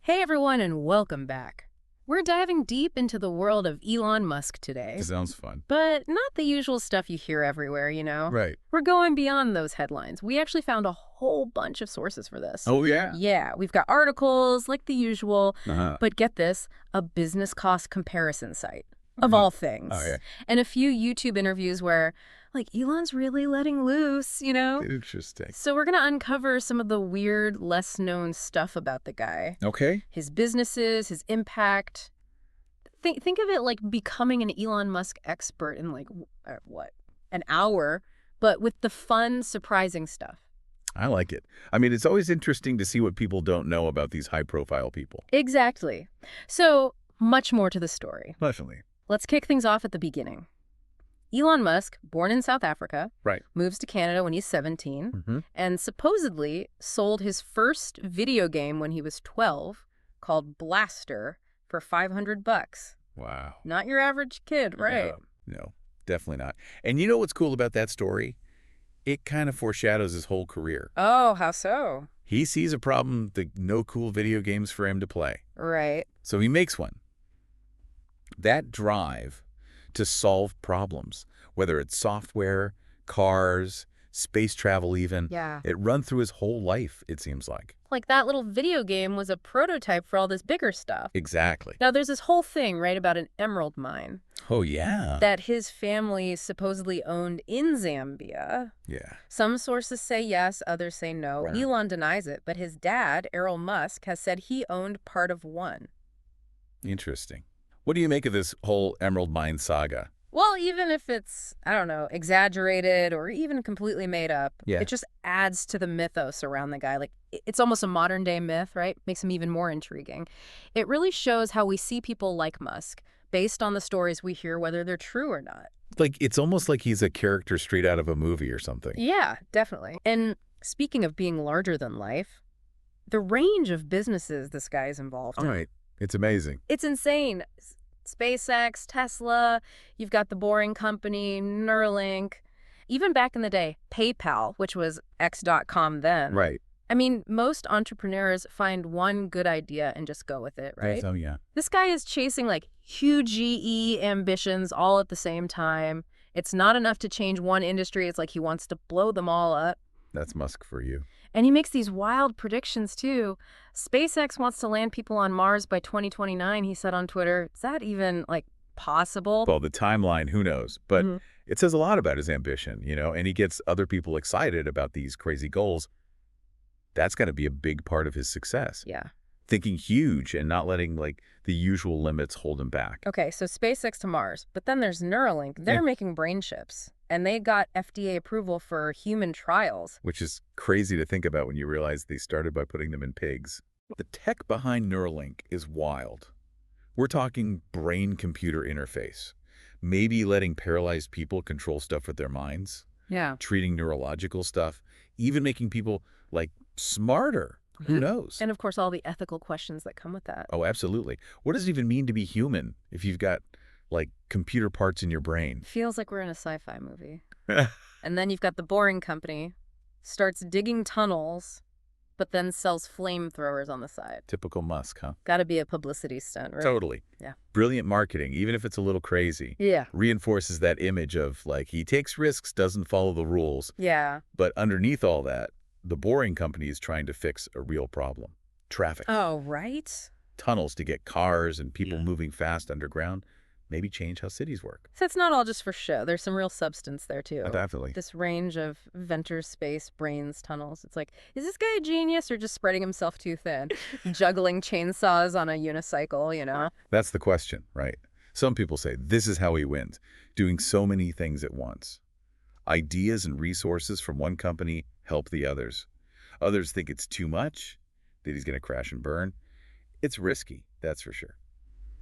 Hey everyone, and welcome back. We're diving deep into the world of Elon Musk today. Sounds fun. But not the usual stuff you hear everywhere, Right. We're going beyond those headlines. We actually found a whole bunch of sources for this. Oh, yeah? Yeah, we've got articles, like the usual, Uh-huh. but get this, a business cost comparison site, of all things. Oh, yeah. And a few YouTube interviews where, Elon's really letting loose, Interesting. So we're going to uncover some of the weird, less-known stuff about the guy. Okay. His businesses, his impact. Think of it like becoming an Elon Musk expert in an hour, but with the fun, surprising stuff. I like it. I mean, it's always interesting to see what people don't know about these high-profile people. Exactly. So much more to the story. Definitely. Let's kick things off at the beginning. Elon Musk, born in South Africa, Right. moves to Canada when he's 17, Mm-hmm. and supposedly sold his first video game when he was 12, called Blaster, for $500. Wow. Not your average kid, right? No, definitely not. And you know what's cool about that story? It kind of foreshadows his whole career. Oh, how so? He sees a problem, no cool video games for him to play. Right. So he makes one. That drive to solve problems, whether it's software, cars, space travel even, Yeah. it run through his whole life, it seems like. Like that little video game was a prototype for all this bigger stuff. Exactly. Now, there's this whole thing, right, about an emerald mine Oh, yeah. that his family supposedly owned in Zambia. Yeah. Some sources say yes, others say no. Right. Elon denies it, but his dad, Elon Musk, has said he owned part of one. Interesting. What do you make of this whole Emerald Mine saga? Well, even if it's, exaggerated or even completely made up, Yeah. it just adds to the mythos around the guy. It's almost a modern-day myth, right? Makes him even more intriguing. It really shows how we see people like Musk based on the stories we hear, whether they're true or not. It's almost like he's a character straight out of a movie or something. Yeah, definitely. And speaking of being larger than life, the range of businesses this guy is involved All in. right. It's amazing. It's insane. SpaceX, Tesla, you've got the Boring Company, Neuralink. Even back in the day, PayPal, which was X.com then. Right. I mean, most entrepreneurs find one good idea and just go with it, right? Oh, yeah. This guy is chasing huge GE ambitions all at the same time. It's not enough to change one industry. It's like he wants to blow them all up. That's Musk for you. And he makes these wild predictions, too. SpaceX wants to land people on Mars by 2029, he said on Twitter. Is that even, possible? Well, the timeline, who knows? But it says a lot about his ambition, and he gets other people excited about these crazy goals. That's got to be a big part of his success. Yeah. Thinking huge and not letting, the usual limits hold him back. Okay, so SpaceX to Mars. But then there's Neuralink. They're making brain chips. And they got FDA approval for human trials. Which is crazy to think about when you realize they started by putting them in pigs. The tech behind Neuralink is wild. We're talking brain-computer interface. Maybe letting paralyzed people control stuff with their minds. Yeah. Treating neurological stuff. Even making people, smarter. Who knows? And, of course, all the ethical questions that come with that. Oh, absolutely. What does it even mean to be human if you've got, computer parts in your brain? Feels like we're in a sci-fi movie. And then you've got the Boring Company, starts digging tunnels, but then sells flamethrowers on the side. Typical Musk, huh? Gotta be a publicity stunt, right? Totally. Yeah. Brilliant marketing, even if it's a little crazy. Yeah. Reinforces that image of, he takes risks, doesn't follow the rules. Yeah. But underneath all that, the Boring Company is trying to fix a real problem. Traffic. Oh, right? Tunnels to get cars and people moving fast underground. Maybe change how cities work. So it's not all just for show. There's some real substance there, too. Definitely. This range of ventures, space, brains, tunnels. It's like, is this guy a genius or just spreading himself too thin? Juggling chainsaws on a unicycle, That's the question, right? Some people say this is how he wins, doing so many things at once. Ideas and resources from one company help the others. Others think it's too much, that he's going to crash and burn. It's risky, that's for sure.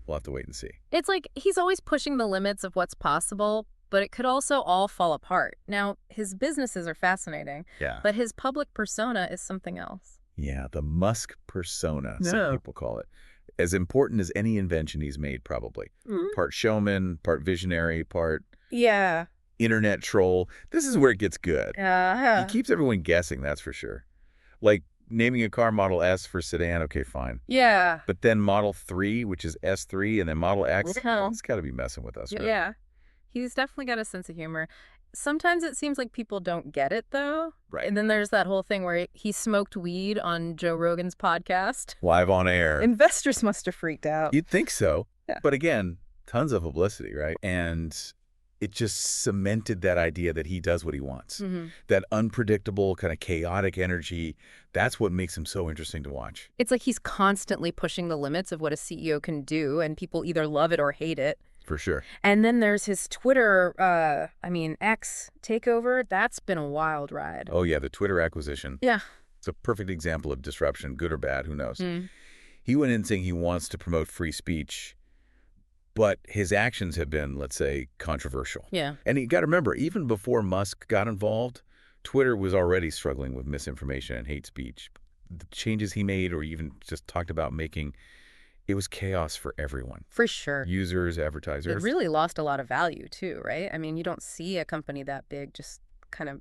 We'll have to wait and see. It's like he's always pushing the limits of what's possible, but it could also all fall apart. Now, his businesses are fascinating, Yeah. but his public persona is something else. Yeah, the Musk persona, Yeah. some people call it. As important as any invention he's made, probably. Part showman, part visionary, part Yeah. internet troll. This is where it gets good. He keeps everyone guessing, that's for sure. naming a car Model S for sedan, okay, fine. Yeah. But then Model 3, which is S3, and then Model X, No. it's got to be messing with us, right? Yeah. He's definitely got a sense of humor. Sometimes it seems like people don't get it, though. Right. And then there's that whole thing where he smoked weed on Joe Rogan's podcast. Live on air. Investors must have freaked out. You'd think so. Yeah. But again, tons of publicity, right? And it just cemented that idea that he does what he wants. That unpredictable, kind of chaotic energy, that's what makes him so interesting to watch. It's like he's constantly pushing the limits of what a CEO can do, and people either love it or hate it. For sure. And then there's his Twitter, X takeover. That's been a wild ride. Oh, yeah, the Twitter acquisition. Yeah. It's a perfect example of disruption, good or bad, who knows. He went in saying he wants to promote free speech, but his actions have been, let's say, controversial. Yeah. And you got to remember, even before Musk got involved, Twitter was already struggling with misinformation and hate speech. The changes he made or even just talked about making, it was chaos for everyone. For sure. Users, advertisers. It really lost a lot of value, too, right? I mean, you don't see a company that big just kind of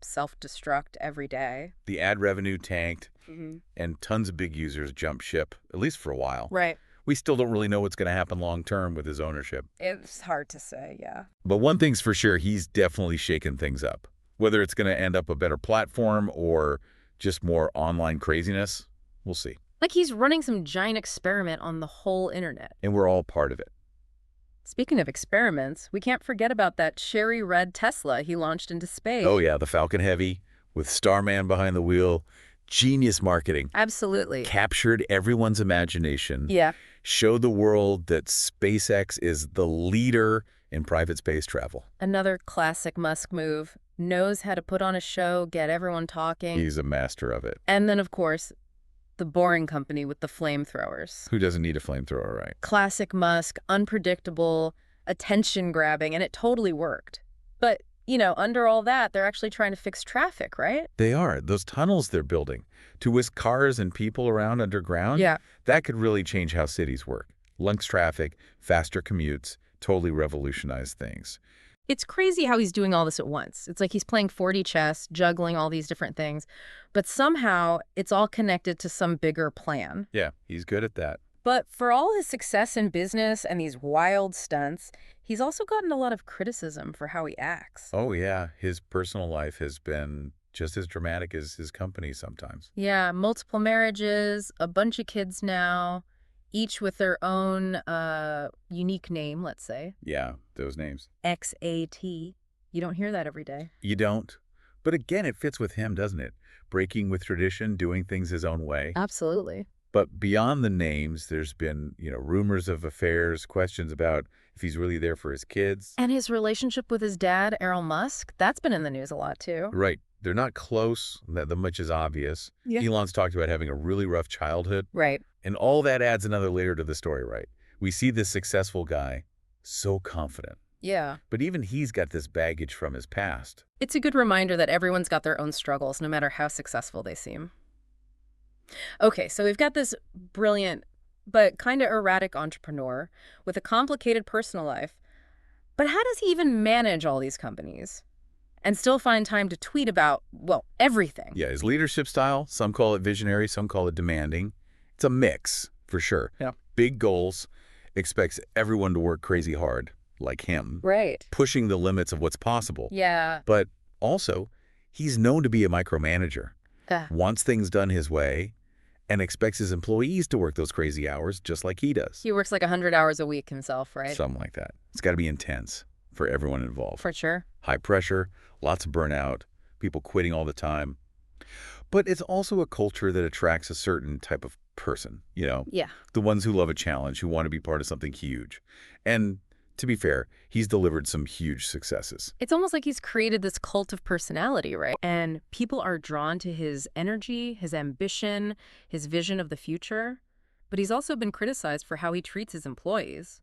self-destruct every day. The ad revenue tanked, and tons of big users jumped ship, at least for a while. Right. We still don't really know what's going to happen long-term with his ownership. It's hard to say, yeah. But one thing's for sure, he's definitely shaken things up. Whether it's going to end up a better platform or just more online craziness, we'll see. Like he's running some giant experiment on the whole internet. And we're all part of it. Speaking of experiments, we can't forget about that cherry red Tesla he launched into space. Oh, yeah, the Falcon Heavy with Starman behind the wheel. Genius marketing. Absolutely. Captured everyone's imagination. Yeah. Showed the world that SpaceX is the leader in private space travel. Another classic Musk move. Knows how to put on a show, get everyone talking. He's a master of it. And then, of course, the boring company with the flamethrowers. Who doesn't need a flamethrower, right? Classic Musk, unpredictable, attention-grabbing, and it totally worked. But, you know, under all that, they're actually trying to fix traffic, right? They are. Those tunnels they're building to whisk cars and people around underground, Yeah. that could really change how cities work. Less traffic, faster commutes, totally revolutionize things. It's crazy how he's doing all this at once. It's like he's playing 4D chess, juggling all these different things, but somehow it's all connected to some bigger plan. Yeah, he's good at that. But for all his success in business and these wild stunts, he's also gotten a lot of criticism for how he acts. Oh, yeah. His personal life has been just as dramatic as his company sometimes. Yeah, multiple marriages, a bunch of kids now, each with their own unique name, let's say. Yeah, those names. XAT. You don't hear that every day. You don't. But again, it fits with him, doesn't it? Breaking with tradition, doing things his own way. Absolutely. But beyond the names, there's been, rumors of affairs, questions about if he's really there for his kids. And his relationship with his dad, Elon Musk, that's been in the news a lot, too. Right. They're not close, that much is obvious. Yeah. Elon's talked about having a really rough childhood. Right. And all that adds another layer to the story, right? We see this successful guy, so confident. Yeah. But even he's got this baggage from his past. It's a good reminder that everyone's got their own struggles, no matter how successful they seem. Okay, so we've got this brilliant but kind of erratic entrepreneur with a complicated personal life. But how does he even manage all these companies and still find time to tweet about, well, everything? Yeah, his leadership style, some call it visionary, some call it demanding. It's a mix, for sure. Yeah. Big goals, expects everyone to work crazy hard, like him. Right. Pushing the limits of what's possible. Yeah. But also, he's known to be a micromanager. Wants things done his way, and expects his employees to work those crazy hours just like he does. He works like 100 hours a week himself, right? Something like that. It's got to be intense for everyone involved. For sure. High pressure, lots of burnout, people quitting all the time. But it's also a culture that attracts a certain type of person, Yeah. the ones who love a challenge, who want to be part of something huge. And to be fair, he's delivered some huge successes. It's almost like he's created this cult of personality, right? And people are drawn to his energy, his ambition, his vision of the future. But he's also been criticized for how he treats his employees.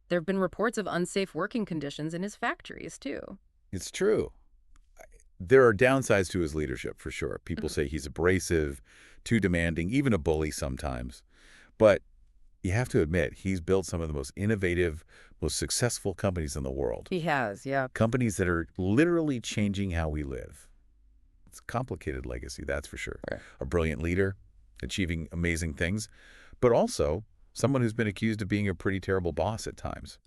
There have been reports of unsafe working conditions in his factories, too. It's true. There are downsides to his leadership, for sure. People say he's abrasive, too demanding, even a bully sometimes. But you have to admit, he's built some of the most innovative, most successful companies in the world. He has, yeah. Companies that are literally changing how we live. It's a complicated legacy, that's for sure. Right. A brilliant leader, achieving amazing things, but also someone who's been accused of being a pretty terrible boss at times.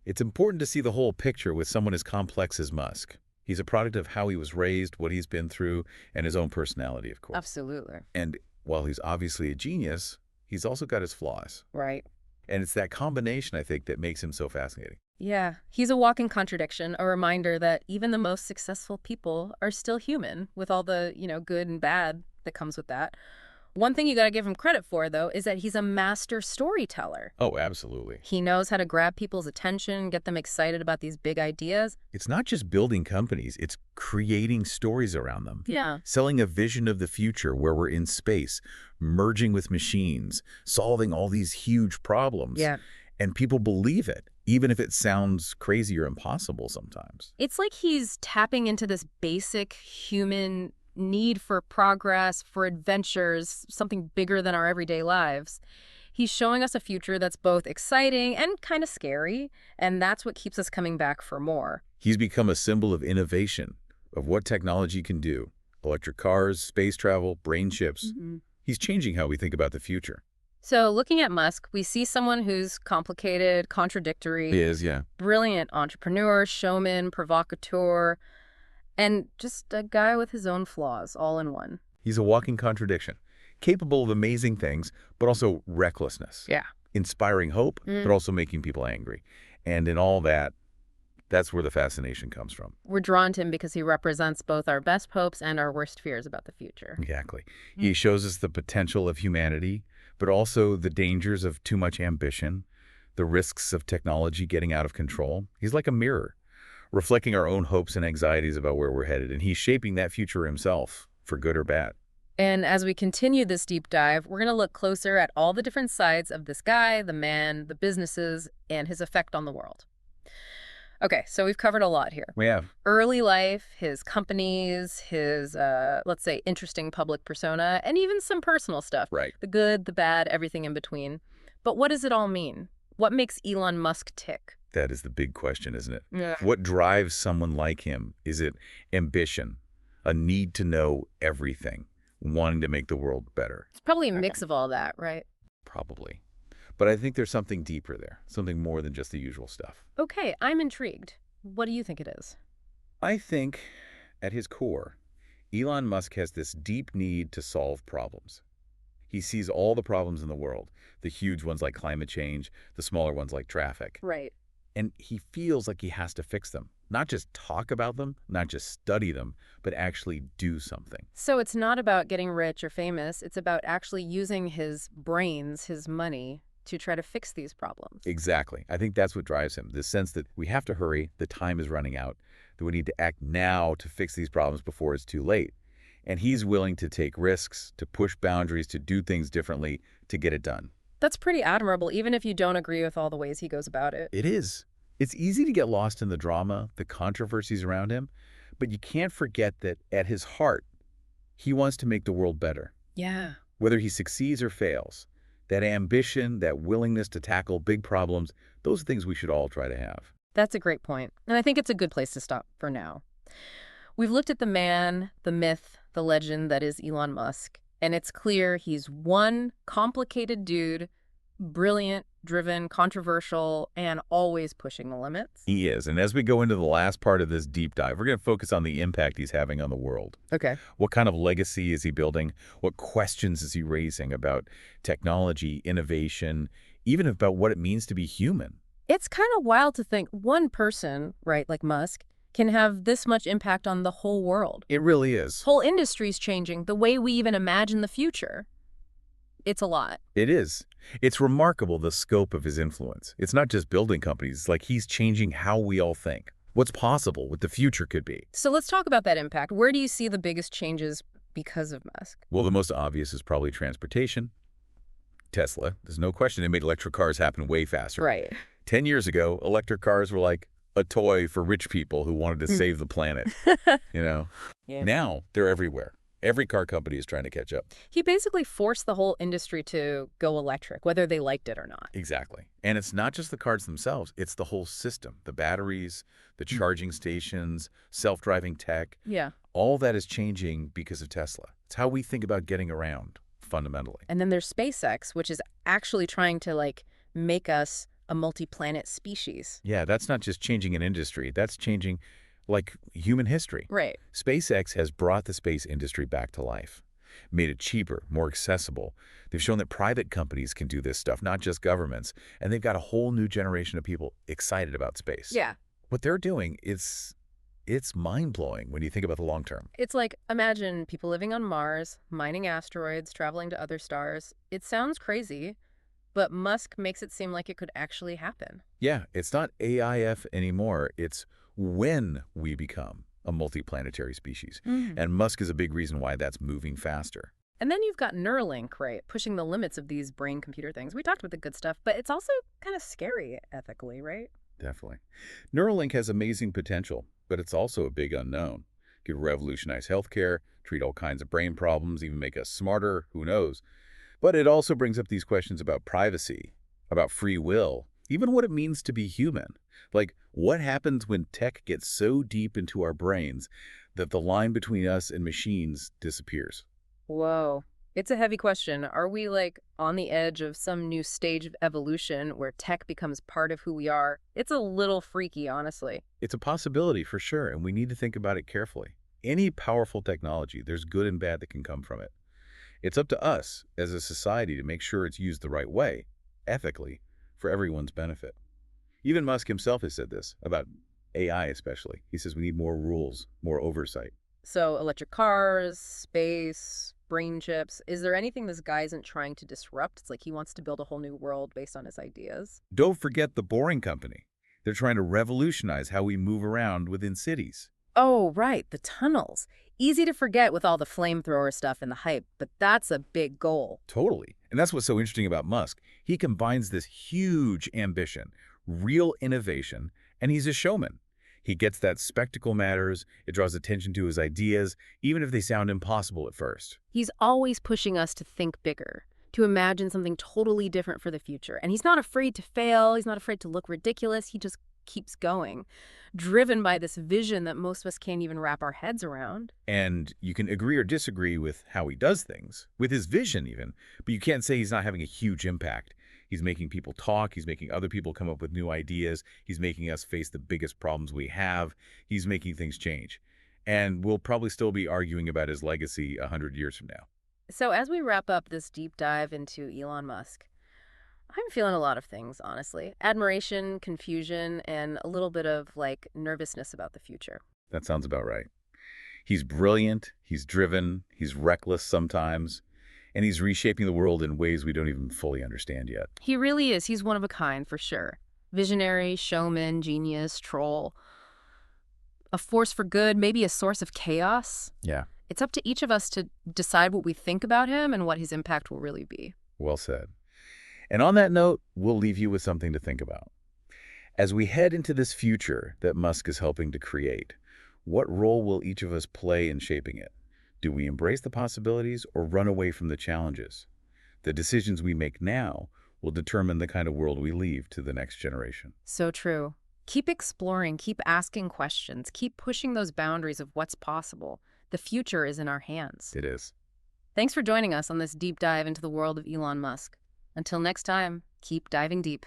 It's important to see the whole picture with someone as complex as Musk. He's a product of how he was raised, what he's been through, and his own personality, of course. Absolutely. And while he's obviously a genius, he's also got his flaws. Right. And it's that combination, I think, that makes him so fascinating. Yeah, he's a walking contradiction, a reminder that even the most successful people are still human with all the, good and bad that comes with that. One thing you got to give him credit for, though, is that he's a master storyteller. Oh, absolutely. He knows how to grab people's attention, get them excited about these big ideas. It's not just building companies, it's creating stories around them. Yeah. Selling a vision of the future where we're in space, merging with machines, solving all these huge problems. Yeah. And people believe it, even if it sounds crazy or impossible sometimes. It's like he's tapping into this basic human need for progress, for adventures, something bigger than our everyday lives. He's showing us a future that's both exciting and kind of scary, and that's what keeps us coming back for more. He's become a symbol of innovation, of what technology can do. Electric cars, space travel, brain chips. He's changing how we think about the future. So looking at Musk, we see someone who's complicated, contradictory, He is, yeah. brilliant entrepreneur, showman, provocateur, and just a guy with his own flaws, all in one. He's a walking contradiction, capable of amazing things, but also recklessness. Yeah. Inspiring hope, but also making people angry. And in all that, that's where the fascination comes from. We're drawn to him because he represents both our best hopes and our worst fears about the future. Exactly. He shows us the potential of humanity, but also the dangers of too much ambition, the risks of technology getting out of control. He's like a mirror, reflecting our own hopes and anxieties about where we're headed, and he's shaping that future himself, for good or bad. And as we continue this deep dive, we're going to look closer at all the different sides of this guy, the man, the businesses, and his effect on the world. Okay, so we've covered a lot here. We have. Early life, his companies, his, let's say, interesting public persona, and even some personal stuff. Right. The good, the bad, everything in between. But what does it all mean? What makes Elon Musk tick? That is the big question, isn't it? Yeah. What drives someone like him? Is it ambition, a need to know everything, wanting to make the world better? It's probably a mix of all that, right? Probably. But I think there's something deeper there, something more than just the usual stuff. Okay, I'm intrigued. What do you think it is? I think, at his core, Elon Musk has this deep need to solve problems. He sees all the problems in the world, the huge ones like climate change, the smaller ones like traffic. Right. And he feels like he has to fix them. Not just talk about them, not just study them, but actually do something. So it's not about getting rich or famous. It's about actually using his brains, his money, to try to fix these problems. Exactly. I think that's what drives him, this sense that we have to hurry, the time is running out, that we need to act now to fix these problems before it's too late. And he's willing to take risks, to push boundaries, to do things differently, to get it done. That's pretty admirable, even if you don't agree with all the ways he goes about it. It is. It's easy to get lost in the drama, the controversies around him, but you can't forget that at his heart, he wants to make the world better. Yeah. Whether he succeeds or fails, that ambition, that willingness to tackle big problems, those are things we should all try to have. That's a great point. And I think it's a good place to stop for now. We've looked at the man, the myth, the legend that is Elon Musk, and it's clear he's one complicated dude, brilliant, driven, controversial, and always pushing the limits. He is. And as we go into the last part of this deep dive, we're going to focus on the impact he's having on the world. Okay. What kind of legacy is he building? What questions is he raising about technology, innovation, even about what it means to be human? It's kind of wild to think one person, right, like Musk, can have this much impact on the whole world. It really is. Whole industries changing, the way we even imagine the future. It's a lot. It is. It's remarkable, the scope of his influence. It's not just building companies. It's like he's changing how we all think, what's possible, what the future could be. So let's talk about that impact. Where do you see the biggest changes because of Musk? Well, the most obvious is probably transportation. Tesla, there's no question it made electric cars happen way faster. Right. 10 years ago, electric cars were like a toy for rich people who wanted to save the planet, you know? Yeah. Now, they're everywhere. Every car company is trying to catch up. He basically forced the whole industry to go electric, whether they liked it or not. Exactly. And it's not just the cars themselves, it's the whole system. The batteries, the charging stations, self-driving tech, Yeah. all that is changing because of Tesla. It's how we think about getting around, fundamentally. And then there's SpaceX, which is actually trying to, like, make us a multi-planet species. Yeah, that's not just changing an industry. That's changing, like, human history. Right. SpaceX has brought the space industry back to life, made it cheaper, more accessible. They've shown that private companies can do this stuff, not just governments, and they've got a whole new generation of people excited about space. Yeah. What they're doing it's mind-blowing when you think about the long term. It's like, imagine people living on Mars, mining asteroids, traveling to other stars. It sounds crazy, but Musk makes it seem like it could actually happen. Yeah, it's not AIF anymore. It's when we become a multiplanetary species. And Musk is a big reason why that's moving faster. And then you've got Neuralink, right, pushing the limits of these brain-computer things. We talked about the good stuff, but it's also kind of scary ethically, right? Definitely. Neuralink has amazing potential, but it's also a big unknown. It could revolutionize healthcare, treat all kinds of brain problems, even make us smarter, who knows. But it also brings up these questions about privacy, about free will, even what it means to be human. Like, what happens when tech gets so deep into our brains that the line between us and machines disappears? Whoa. It's a heavy question. Are we, like, on the edge of some new stage of evolution where tech becomes part of who we are? It's a little freaky, honestly. It's a possibility for sure, and we need to think about it carefully. Any powerful technology, there's good and bad that can come from it. It's up to us as a society to make sure it's used the right way, ethically, for everyone's benefit. Even Musk himself has said this, about AI especially. He says we need more rules, more oversight. So, electric cars, space, brain chips. Is there anything this guy isn't trying to disrupt? It's like he wants to build a whole new world based on his ideas. Don't forget the Boring Company. They're trying to revolutionize how we move around within cities. Oh, right, the tunnels. Easy to forget with all the flamethrower stuff and the hype, but that's a big goal. Totally. And that's what's so interesting about Musk. He combines this huge ambition, real innovation, and he's a showman. He gets that spectacle matters, it draws attention to his ideas, even if they sound impossible at first. He's always pushing us to think bigger, to imagine something totally different for the future. And he's not afraid to fail, he's not afraid to look ridiculous, he just keeps going, driven by this vision that most of us can't even wrap our heads around. And you can agree or disagree with how he does things, with his vision even, but you can't say he's not having a huge impact. He's making people talk, he's making other people come up with new ideas, he's making us face the biggest problems we have, he's making things change. And we'll probably still be arguing about his legacy 100 years from now. So as we wrap up this deep dive into Elon Musk, I'm feeling a lot of things, honestly. Admiration, confusion, and a little bit of, like, nervousness about the future. That sounds about right. He's brilliant, he's driven, he's reckless sometimes, and he's reshaping the world in ways we don't even fully understand yet. He really is. He's one of a kind, for sure. Visionary, showman, genius, troll. A force for good, maybe a source of chaos. Yeah, It's up to each of us to decide what we think about him and what his impact will really be. well said. And on that note, we'll leave you with something to think about. As we head into this future that Musk is helping to create, what role will each of us play in shaping it? Do we embrace the possibilities or run away from the challenges? The decisions we make now will determine the kind of world we leave to the next generation. So true. Keep exploring, keep asking questions, keep pushing those boundaries of what's possible. The future is in our hands. It is. Thanks for joining us on this deep dive into the world of Elon Musk. Until next time, keep diving deep.